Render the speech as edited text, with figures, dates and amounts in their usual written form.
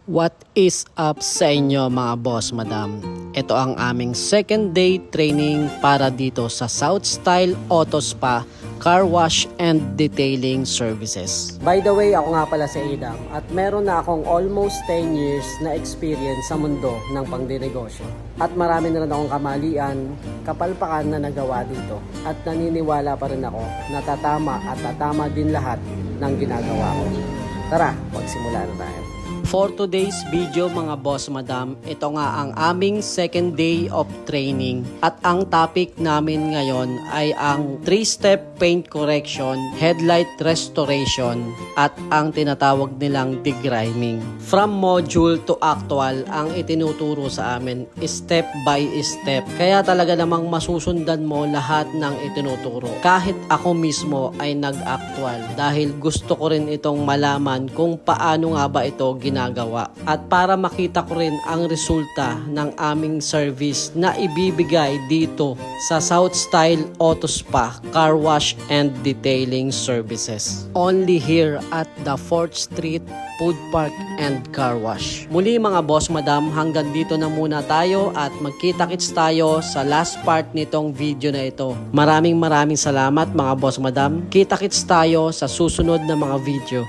What is up sa inyo mga boss madam? Ito ang aming second day training para dito sa South Style Auto Spa Car Wash and Detailing Services. By the way, ako nga pala si Adam at meron na akong almost 10 years na experience sa mundo ng pangdinegosyo. At marami na rin akong kamalian, kapalpakan na nagawa dito. At naniniwala pa rin ako na tatama at tatama din lahat ng ginagawa ko. Tara, magsimula na tayo. For today's video mga boss madam, ito nga ang aming second day of training at ang topic namin ngayon ay ang 3-step paint correction, headlight restoration at ang tinatawag nilang degriming. From module to actual, ang itinuturo sa amin step by step. Kaya talaga namang masusundan mo lahat ng itinuturo. Kahit ako mismo ay nag-actual dahil gusto ko rin itong malaman kung paano nga ba ito ginagawa at para makita ko rin ang resulta ng aming service na ibibigay dito sa South Style Auto Spa Car Wash and Detailing Services. Only here at the 4th Street Food Park and Car Wash. Muli mga boss madam, hanggang dito na muna tayo at magkita-kits tayo sa last part nitong video na ito. Maraming salamat mga boss madam. Kita-kits tayo sa susunod na mga video.